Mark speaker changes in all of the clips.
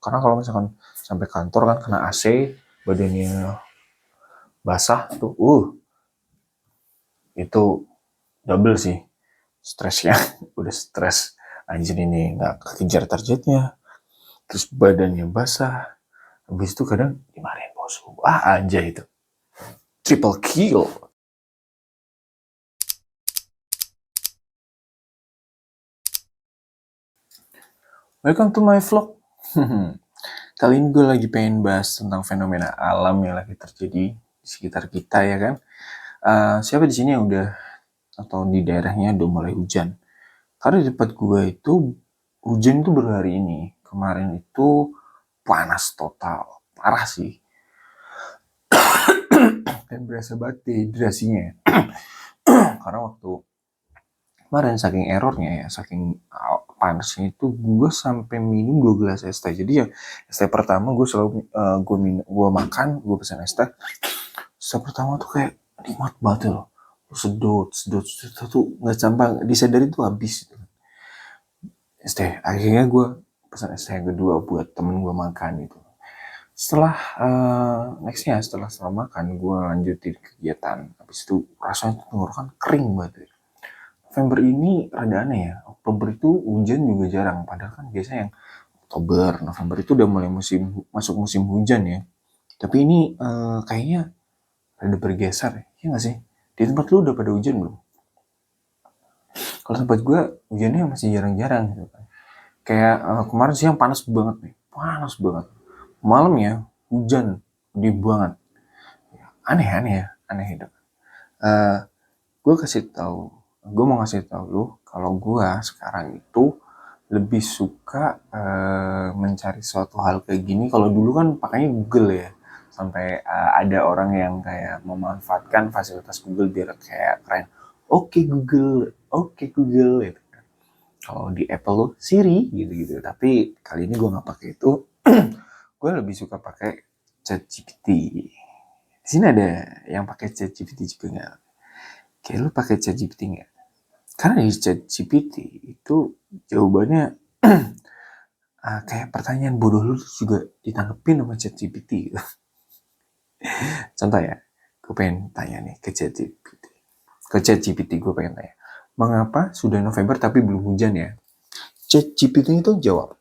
Speaker 1: Karena kalau misalkan sampai kantor kan kena AC, badannya basah tuh, itu double sih stresnya. Udah stres, anjir ini nggak kekejar targetnya, terus badannya basah, habis itu kadang dimarahin bosku, anjay itu triple kill. Welcome to my vlog. Kali ini gue lagi pengen bahas tentang fenomena alam yang lagi terjadi di sekitar kita ya kan. Siapa di sini yang udah atau di daerahnya udah mulai hujan? Karena di tempat gue itu hujan itu baru hari ini. Kemarin itu panas total, parah sih. Dan berasa banget dehidrasinya. Karena waktu kemarin saking errornya ya, saking panasnya itu gue sampai minum 2 gelas es teh. Jadi ya es teh pertama gue selalu gue makan, gue pesan es teh. Es teh pertama tuh kayak nikmat banget loh. Sedot tuh nggak sampai disadari tuh habis. Es teh akhirnya gue pesan es teh yang kedua buat temen gue makan itu. Setelah setelah makan gue lanjutin kegiatan. Habis itu rasanya tenggorokan kering banget. November ini rada aneh ya. Oktober itu hujan juga jarang. Padahal kan biasanya yang Oktober, November itu udah mulai masuk musim hujan ya. Tapi ini kayaknya rada bergeser ya. Iya gak sih? Di tempat lu udah pada hujan belum? Kalau tempat gue hujannya masih jarang-jarang gitu kan. Kayak kemarin siang panas banget nih. Panas banget. Malamnya hujan gede banget. Aneh ya, aneh itu. Gue mau ngasih tahu lu kalau gue sekarang itu lebih suka mencari suatu hal kayak gini. Kalau dulu kan pakainya Google ya, sampai ada orang yang kayak memanfaatkan fasilitas Google biar kayak keren. Oke Google gitu. Kalau di Apple lo Siri gitu. Tapi kali ini gue nggak pakai itu. Gue lebih suka pakai ChatGPT. Di sini ada yang pakai ChatGPT juga nggak? Kayak lu pakai ChatGPT nggak? Karena di ChatGPT itu jawabannya kayak pertanyaan bodoh lu juga ditanggepin sama ChatGPT gitu. Contoh ya, gue pengen tanya nih ke ChatGPT. Gue pengen tanya, mengapa sudah November tapi belum hujan ya? ChatGPT itu jawab,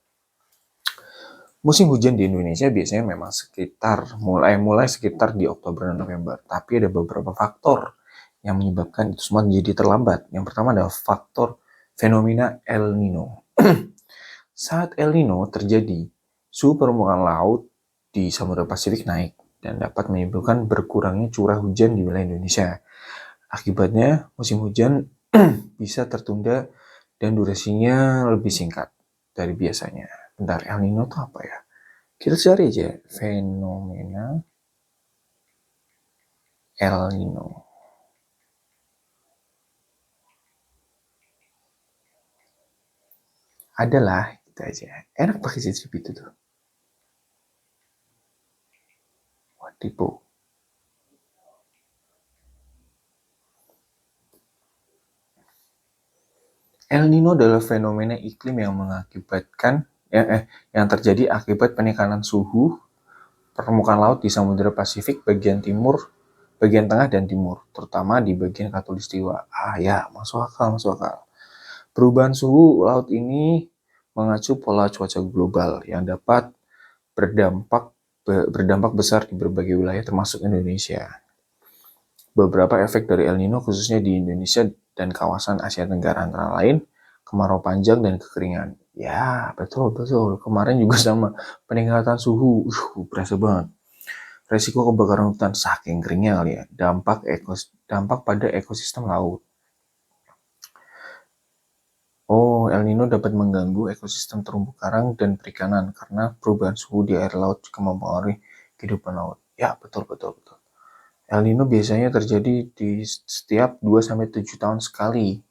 Speaker 1: musim hujan di Indonesia biasanya memang mulai sekitar di Oktober dan November. Tapi ada beberapa faktor yang menyebabkan itu semua menjadi terlambat. Yang pertama adalah faktor fenomena El Nino. Saat El Nino terjadi, suhu permukaan laut di Samudra Pasifik naik dan dapat menyebabkan berkurangnya curah hujan di wilayah Indonesia. Akibatnya, musim hujan bisa tertunda dan durasinya lebih singkat dari biasanya. Bentar, El Nino itu apa ya? Kita cari aja fenomena El Nino. Adalah gitu aja. Enak pakai ChatGPT tuh. Wah, tipu. El Nino adalah fenomena iklim yang mengakibatkan yang terjadi akibat penekanan suhu permukaan laut di Samudra Pasifik bagian timur, bagian tengah dan timur, terutama di bagian khatulistiwa. Ya, masuk akal. Perubahan suhu laut ini mengacu pola cuaca global yang dapat berdampak besar di berbagai wilayah termasuk Indonesia. Beberapa efek dari El Nino khususnya di Indonesia dan kawasan Asia Tenggara antara lain kemarau panjang dan kekeringan. Ya, betul. Kemarin juga sama peningkatan suhu, berasa banget. Resiko kebakaran hutan saking keringnya kali ya. Dampak pada ekosistem laut. El Nino dapat mengganggu ekosistem terumbu karang dan perikanan karena perubahan suhu di air laut juga mempengaruhi kehidupan laut. Ya, betul. El Nino biasanya terjadi di setiap 2-7 tahun sekali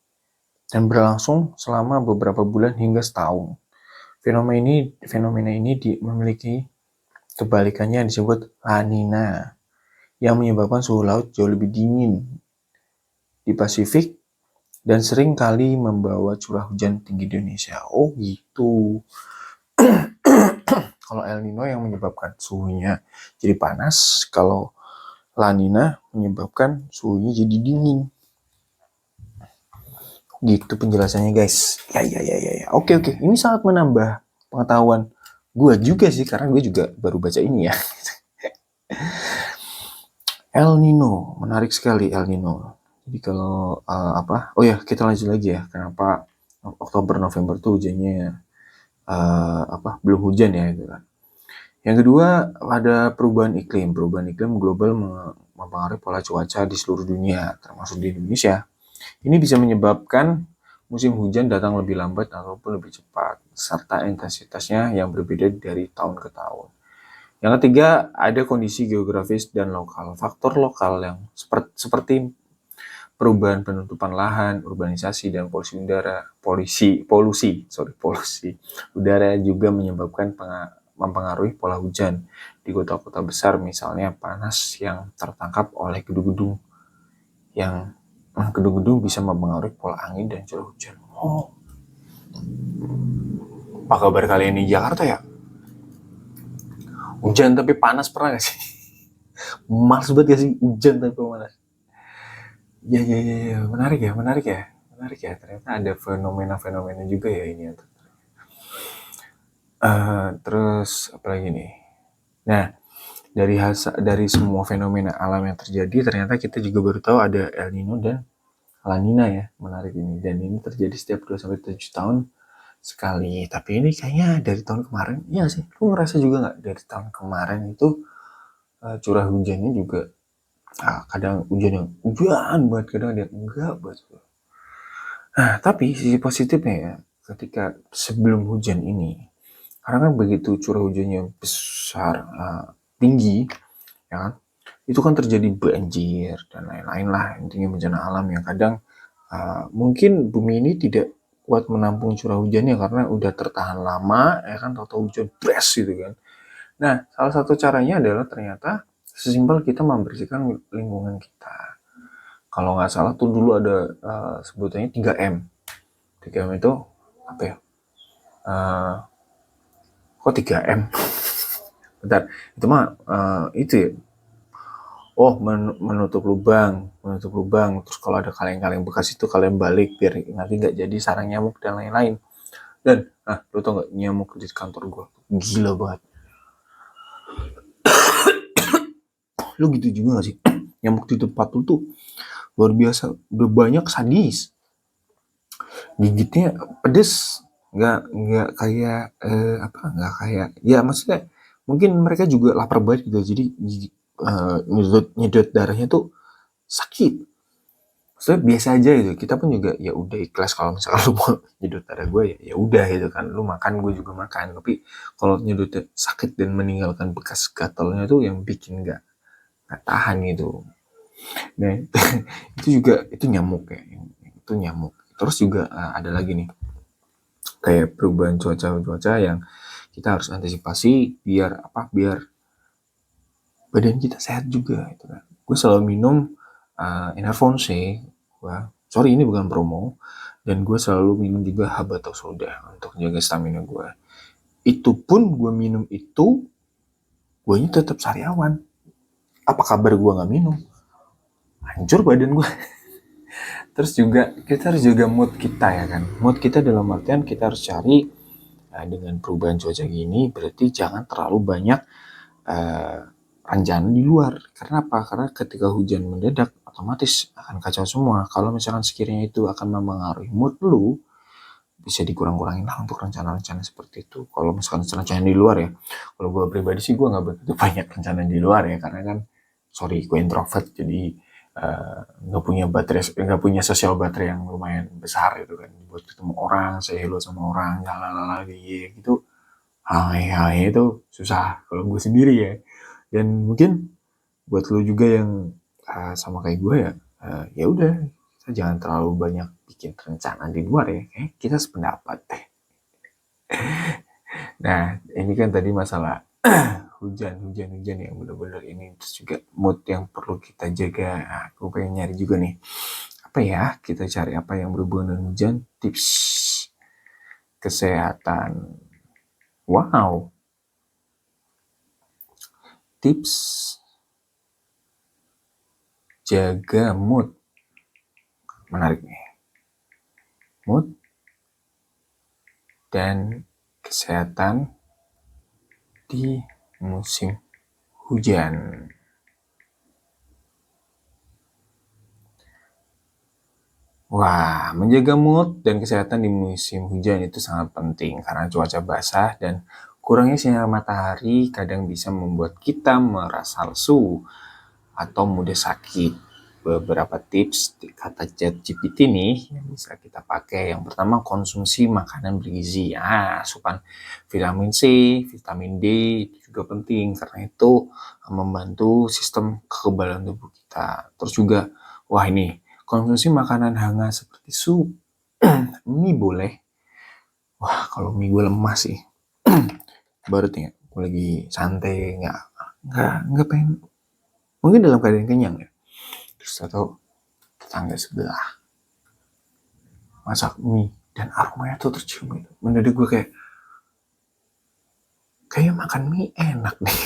Speaker 1: dan berlangsung selama beberapa bulan hingga setahun. Fenomena ini memiliki kebalikannya yang disebut La Nina yang menyebabkan suhu laut jauh lebih dingin di Pasifik dan sering kali membawa curah hujan tinggi di Indonesia. Oh gitu. Kalau El Nino yang menyebabkan suhunya jadi panas, kalau La Nina menyebabkan suhunya jadi dingin. Gitu penjelasannya guys. Ya. Oke. Ini sangat menambah pengetahuan gue juga sih, karena gue juga baru baca ini ya. El Nino, menarik sekali El Nino. Jadi kalau oh ya kita lanjut lagi ya. Kenapa Oktober November tuh hujannya belum hujan ya gitu kan. Yang kedua ada perubahan iklim. Perubahan iklim global mempengaruhi pola cuaca di seluruh dunia, termasuk di Indonesia. Ini bisa menyebabkan musim hujan datang lebih lambat ataupun lebih cepat, serta intensitasnya yang berbeda dari tahun ke tahun. Yang ketiga, ada kondisi geografis dan lokal. Faktor lokal yang seperti perubahan penutupan lahan, urbanisasi, dan polusi udara juga mempengaruhi pola hujan di kota-kota besar, misalnya panas yang tertangkap oleh gedung-gedung bisa mempengaruhi pola angin dan curah hujan. Apa kabar kalian di Jakarta ya? Hujan tapi panas pernah gak sih? Males banget gak sih hujan tapi panas? Ya, menarik ya. Ternyata ada fenomena-fenomena juga ya ini. Terus apa lagi nih? Nah, dari semua fenomena alam yang terjadi, ternyata kita juga baru tahu ada El Nino dan La Nina ya. Menarik ini. Dan ini terjadi setiap 2-7 tahun sekali. Tapi ini kayaknya dari tahun kemarin. Iya sih, lu ngerasa juga gak dari tahun kemarin itu curah hujannya juga kadang hujan banget, kadang ada enggak banget. Nah, tapi sisi positifnya ya, ketika sebelum hujan ini, karena kan begitu curah hujannya besar, tinggi, ya kan, itu kan terjadi banjir dan lain-lain lah, intinya bencana alam yang kadang mungkin bumi ini tidak kuat menampung curah hujannya karena udah tertahan lama, ya kan, tahu-tahu hujan bres gitu kan. Nah, salah satu caranya adalah ternyata sesimpel kita membersihkan lingkungan kita. Kalau nggak salah tuh dulu ada sebutannya 3M. 3M itu apa ya? Kok 3M? Bentar, itu mah itu ya. Oh, menutup lubang. Terus kalau ada kaleng-kaleng bekas itu kalian balik biar nanti nggak jadi sarang nyamuk dan lain-lain. Dan, lu tau nggak nyamuk di kantor gue gila banget. Lu gitu juga gak sih? Nyamuk di tempat lu tuh luar biasa, udah banyak sadis. Gigitnya pedes, nggak kayak nggak kayak ya maksudnya mungkin mereka juga lapar banget gitu, jadi nyedot darahnya tuh sakit. Maksudnya biasa aja gitu, kita pun juga ya udah ikhlas kalau misalkan lu mau nyedot darah gue ya udah gitu kan, lu makan gue juga makan. Tapi kalau nyedotnya sakit dan meninggalkan bekas gatalnya tuh yang bikin nggak tahan gitu. Nah itu nyamuk ya, itu nyamuk. Terus juga ada lagi nih kayak perubahan cuaca yang kita harus antisipasi biar badan kita sehat juga gitu kan. Gue selalu minum Enervonse, sorry ini bukan promo, dan gue selalu minum juga Habatus Soda untuk jaga stamina gue. Itu pun gue minum itu gue tetap sariawan. Apa kabar gue nggak minum? Hancur badan gue. Terus juga kita harus jaga mood kita ya kan. Mood kita dalam artian kita harus cari dengan perubahan cuaca gini berarti jangan terlalu banyak rencana di luar. Karena apa? Karena ketika hujan mendadak otomatis akan kacau semua. Kalau misalkan sekiranya itu akan mempengaruhi mood lu, bisa dikurang-kurangin lah untuk rencana-rencana seperti itu. Kalau misalkan rencana di luar ya, kalau gue pribadi sih gue nggak begitu banyak rencana di luar ya, karena kan gue introvert, jadi nggak punya sosial baterai yang lumayan besar gitu kan, buat ketemu orang, saya hello sama orang, lagi gitu, hai itu susah kalau gue sendiri ya. Dan mungkin buat lo juga yang sama kayak gue ya, ya udah kita jangan terlalu banyak bikin rencana di luar ya, kita sependapat deh. Nah ini kan tadi masalah hujan yang bener-bener ini, terus juga mood yang perlu kita jaga. Aku pengen nyari juga nih apa ya, kita cari apa yang berhubungan dengan hujan, tips kesehatan. Wow, tips jaga mood. Menarik nih. Mood dan kesehatan di musim hujan. Wah, menjaga mood dan kesehatan di musim hujan itu sangat penting karena cuaca basah dan kurangnya sinar matahari kadang bisa membuat kita merasa lesu atau mudah sakit. Beberapa tips kata ChatGPT nih yang bisa kita pakai. Yang pertama, konsumsi makanan bergizi. Asupan vitamin C, vitamin D itu juga penting karena itu membantu sistem kekebalan tubuh kita. Terus juga, wah ini, konsumsi makanan hangat seperti sup, mie boleh. Wah, kalau mie gue lemas sih. Baru nih, gue lagi santai, nggak pengen. Mungkin dalam keadaan kenyang ya. Terus atau tetangga sebelah masak mie dan aromanya tuh tercium gitu. Mendadak gue kayak makan mie enak nih.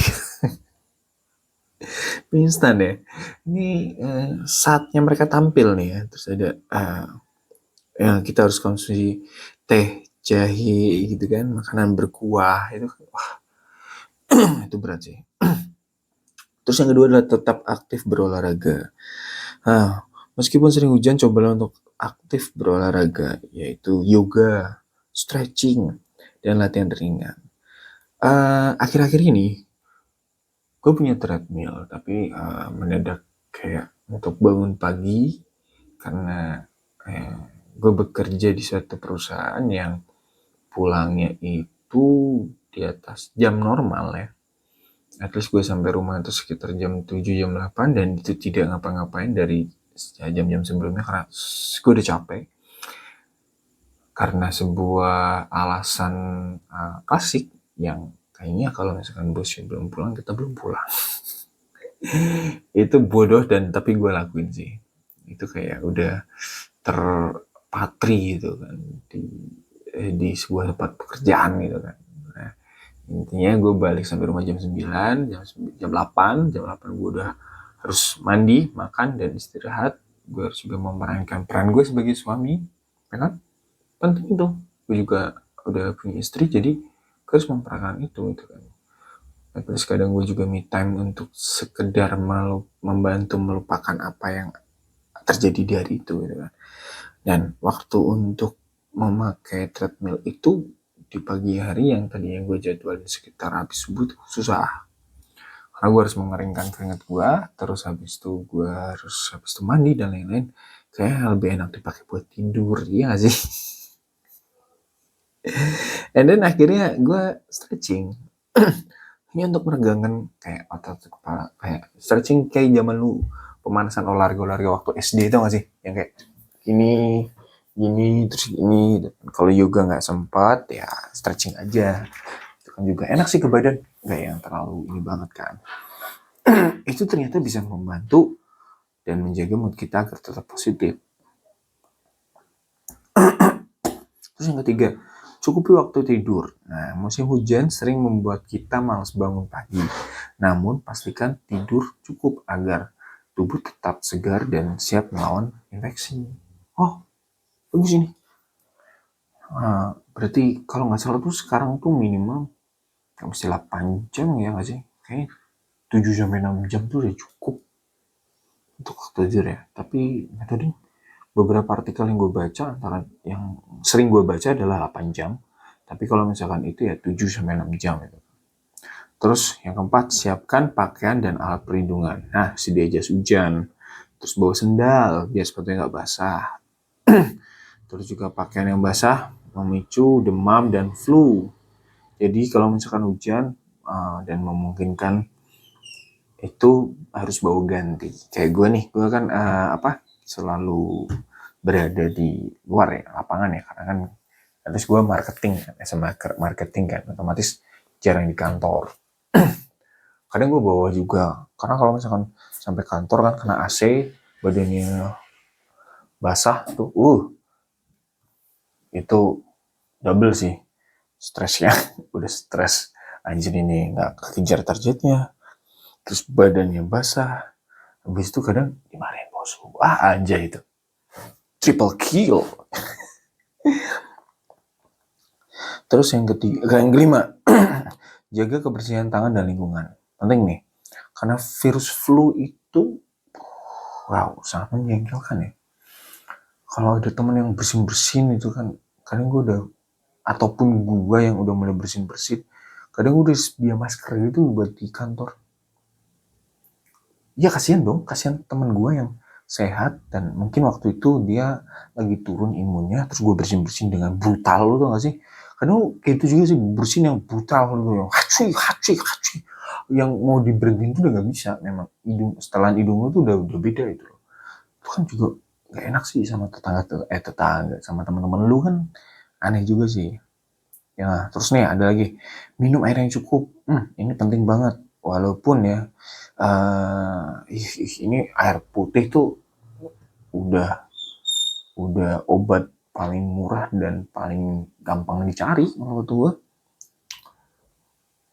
Speaker 1: Mie instan ya. Ini saatnya mereka tampil nih ya. Terus ada ya kita harus konsumsi teh, jahe gitu kan, makanan berkuah itu. Wah, itu berat sih. Terus yang kedua adalah tetap aktif berolahraga. Meskipun sering hujan, cobalah untuk aktif berolahraga, yaitu yoga, stretching, dan latihan ringan. Akhir-akhir ini, gue punya treadmill, tapi mendadak kayak untuk bangun pagi, karena gue bekerja di suatu perusahaan yang pulangnya itu di atas jam normal ya. At least gue sampai rumah itu sekitar jam 7, jam 8 dan itu tidak ngapa-ngapain dari jam-jam sebelumnya karena gue udah capek. Karena sebuah alasan klasik yang kayaknya kalau misalkan bosnya belum pulang, kita belum pulang. Itu bodoh dan tapi gue lakuin sih. Itu kayak udah terpatri gitu kan di sebuah tempat pekerjaan gitu kan. Nah, intinya gue balik sampai rumah jam 9, jam 8 gue udah harus mandi, makan, dan istirahat. Gue harus juga memerankan peran gue sebagai suami, ya kan? Penting itu. Gue juga udah punya istri, jadi gue harus memperankan itu kan. Terus kadang gue juga me time untuk sekedar membantu melupakan apa yang terjadi di hari itu gitu kan. Dan waktu untuk memakai treadmill itu di pagi hari yang tadinya gue jadwalin sekitar habis subuh tuh susah. Karena gue harus mengeringkan keringat gue, terus habis itu mandi dan lain-lain. Kayaknya lebih enak dipakai buat tidur, iya gak sih? And then akhirnya gue stretching. Ini untuk meregangkan kayak otot kepala, kayak stretching kayak zaman lu pemanasan olahraga waktu SD, tau gak sih? Yang kayak gini, terus gini. Kalau yoga nggak sempat, ya stretching aja. Itu kan juga enak sih ke badan, nggak yang terlalu ini banget kan. Itu ternyata bisa membantu dan menjaga mood kita agar tetap positif. Terus yang ketiga, cukupi waktu tidur. Nah, musim hujan sering membuat kita malas bangun pagi. Namun, pastikan tidur cukup agar tubuh tetap segar dan siap melawan infeksi. Oh, bagus ini. Berarti kalau nggak salah tuh sekarang tuh minimal nggak mesti 8 jam ya nggak sih? Kayaknya 7-6 jam tuh udah cukup untuk waktu tidur ya. Tapi metode beberapa artikel yang gue baca, antara yang sering gue baca adalah 8 jam. Tapi kalau misalkan itu ya 7-6 jam itu. Terus yang keempat, siapkan pakaian dan alat perlindungan. Nah, sedia jas hujan. Terus bawa sendal biar sepatunya nggak basah. Terus juga pakaian yang basah memicu demam dan flu. Jadi kalau misalkan hujan dan memungkinkan itu harus bawa ganti. Kayak gue nih, gue kan selalu berada di luar ya, lapangan ya, karena kan terus gue marketing kan, SMA marketing kan, otomatis jarang di kantor. Kadang gue bawa juga, karena kalau misalkan sampai kantor kan kena AC, badannya basah tuh, itu double sih stresnya. Udah stres, anjir ini nggak kekejar targetnya, terus badannya basah, habis itu kadang dimarahin bos. Aja itu triple kill. Terus yang kelima, jaga kebersihan tangan dan lingkungan. Penting nih, karena virus flu itu wow sangat menjengkelkan ya. Kalau ada temen yang bersin-bersin itu kan, kadang gue udah, ataupun gue yang udah mulai bersin-bersin, kadang gue udah sedia masker gitu buat di kantor. Ya kasihan dong, kasihan temen gue yang sehat dan mungkin waktu itu dia lagi turun imunnya, terus gue bersin-bersin dengan brutal, lo tau gak sih? Kadang kayak itu juga sih, bersin yang brutal gitu, yang hacuy, yang mau diberhentiin tuh udah gak bisa, memang hidung, setelan hidung lo tuh udah beda itu. Itu kan juga gak enak sih sama tetangga sama teman-teman lu kan, aneh juga sih. Ya, terus nih ada lagi, minum air yang cukup. Ini penting banget. Walaupun ya, ini air putih tuh udah obat paling murah dan paling gampang dicari menurut gue.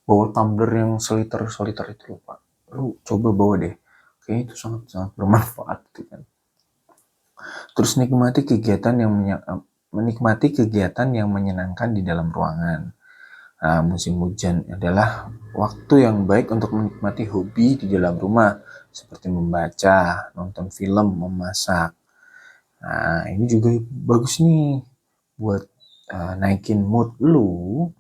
Speaker 1: Bawa tumbler yang seliter itu loh Pak. Lu coba bawa deh. Kayaknya itu sangat bermanfaat gitu kan. Terus menikmati kegiatan yang menyenangkan di dalam ruangan. Nah, musim hujan adalah waktu yang baik untuk menikmati hobi di dalam rumah, seperti membaca, nonton film, memasak. Nah, ini juga bagus nih buat naikin mood lu.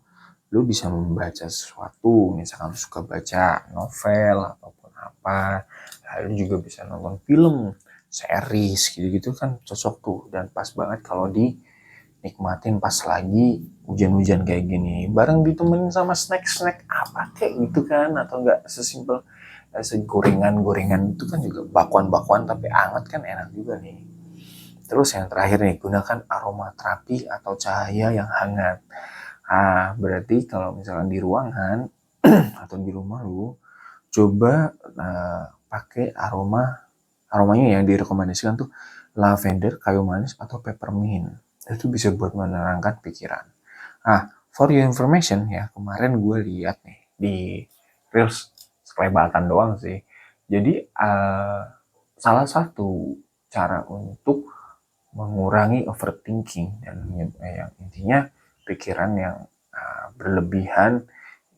Speaker 1: Lu bisa membaca sesuatu, misalkan lu suka baca novel ataupun apa. Lalu juga bisa nonton film, series gitu-gitu kan cocok tuh dan pas banget kalau dinikmatin pas lagi hujan-hujan kayak gini, bareng ditemenin sama snack-snack apa kayak gitu kan, atau enggak sesimpel segorengan-gorengan itu kan juga bakwan-bakwan tapi anget kan enak juga nih. Terus yang terakhir nih, gunakan aromaterapi atau cahaya yang hangat. Berarti kalau misalkan di ruangan atau di rumah lu, coba pakai aromanya yang direkomendasikan tuh lavender, kayu manis, atau peppermint. Itu bisa buat menerangkan pikiran. For your information ya, kemarin gue lihat nih di Reels, sekelebatan doang sih. Jadi salah satu cara untuk mengurangi overthinking dan yang intinya pikiran yang berlebihan,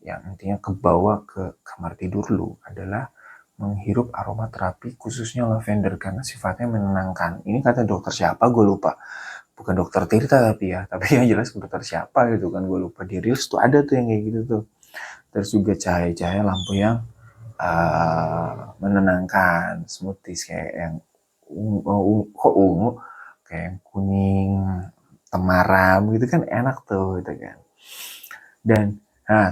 Speaker 1: yang intinya kebawa ke kamar tidur lu adalah menghirup aromaterapi khususnya lavender karena sifatnya menenangkan. Ini kata dokter siapa gue lupa. Bukan dokter Tirta tapi yang jelas dokter siapa gitu kan, gue lupa. Di Reels tuh ada tuh yang kayak gitu tuh. Terus juga cahaya-cahaya lampu yang menenangkan, smoothies kayak yang ungu, kayak yang kuning, temaram gitu kan enak tuh gitu kan. Dan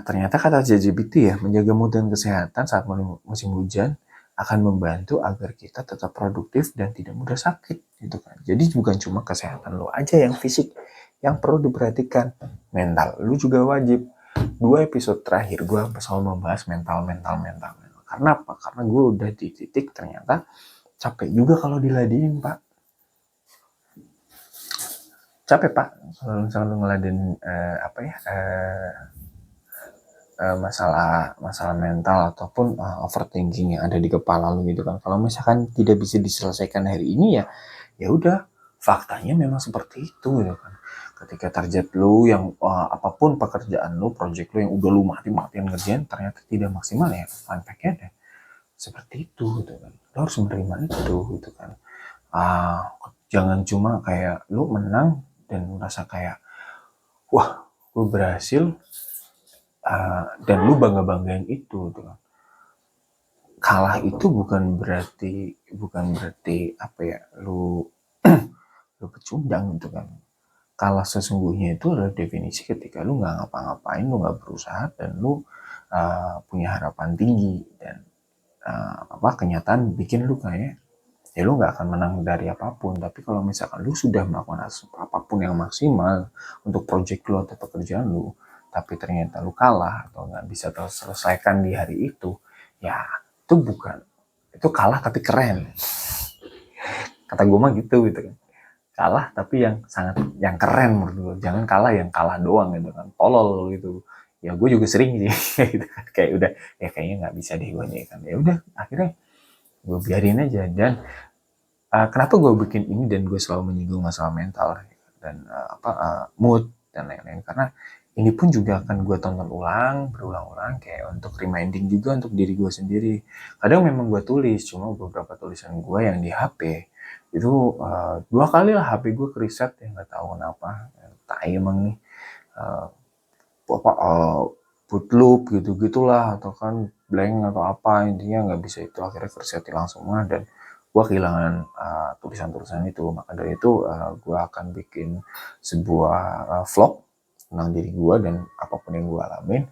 Speaker 1: ternyata kata ChatGPT ya, menjaga mood dan kesehatan saat musim hujan akan membantu agar kita tetap produktif dan tidak mudah sakit gitu kan. Jadi bukan cuma kesehatan lo aja yang fisik yang perlu diperhatikan, mental lu juga wajib. 2 episode terakhir gue selalu membahas mental. Karena apa? Karena gue udah di titik ternyata capek juga kalau diladenin Pak. Capek Pak kalau misalnya lu ngeladenin masalah mental ataupun overthinking yang ada di kepala lu gitu kan. Kalau misalkan tidak bisa diselesaikan hari ini ya udah, faktanya memang seperti itu gitu kan. Ketika target lu yang apapun pekerjaan lu, project lu yang udah lu mati-matian ngerjain ternyata tidak maksimal, ya fun fact-nya deh seperti itu gitu kan. Lu harus menerima itu gitu kan. Jangan cuma kayak lu menang dan merasa kayak wah gue berhasil, dan lu banggain itu gitu kan. Kalah itu bukan berarti apa ya, lu pecundang gitu kan. Kalah sesungguhnya itu adalah definisi ketika lu nggak ngapa-ngapain, lu nggak berusaha, dan lu punya harapan tinggi, dan kenyataan bikin lu kayak ya lu nggak akan menang dari apapun. Tapi kalau misalkan lu sudah melakukan apapun yang maksimal untuk project lu atau pekerjaan lu, tapi ternyata lu kalah atau nggak bisa terselesaikan di hari itu, ya itu kalah tapi keren. Kata gue mah gitu kan. Kalah tapi yang keren menurut gue. Jangan kalah yang kalah doang gitu kan. Tolol gitu. ya gue juga sering sih gitu kan. Kayak udah ya kayaknya nggak bisa deh gue nih kan, ya udah akhirnya gue biarin aja. Dan kenapa gue bikin ini dan gue selalu menyinggung masalah mental dan mood dan lain-lain, karena ini pun juga akan gue tonton ulang berulang-ulang kayak untuk reminding juga untuk diri gue sendiri. Kadang memang gue tulis, cuma beberapa tulisan gue yang di HP itu 2 kali lah HP gue kereset ya, nggak tahu kenapa. Tai emang nih, uh, boot loop gitu gitulah, atau kan blank atau apa, intinya nggak bisa, itu akhirnya kereset hilang semua dan gue kehilangan tulisan-tulisan itu. Maka dari itu gue akan bikin sebuah vlog tentang diri gue dan apapun yang gue alamin,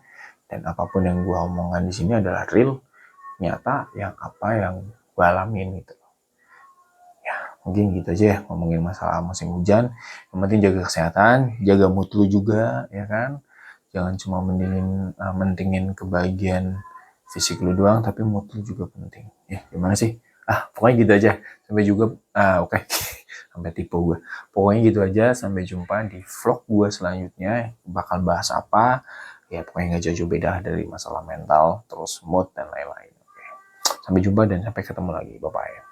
Speaker 1: dan apapun yang gue omongkan di sini adalah real, nyata, yang apa yang gue alamin gitu. Ya mungkin gitu aja ya ngomongin masalah musim hujan. Yang penting jaga kesehatan, jaga mood lu juga ya kan. Jangan cuma mentingin kebahagiaan fisik lu doang, tapi mood lu juga penting. Ya gimana sih? Pokoknya gitu aja. Sampai juga, oke. Sampai tipe gue. Pokoknya gitu aja, sampai jumpa di vlog gue selanjutnya. Bakal bahas apa? Ya pokoknya gak jauh-jauh beda dari masalah mental, terus mood dan lain-lain. Oke. Sampai jumpa dan sampai ketemu lagi. Bye-bye.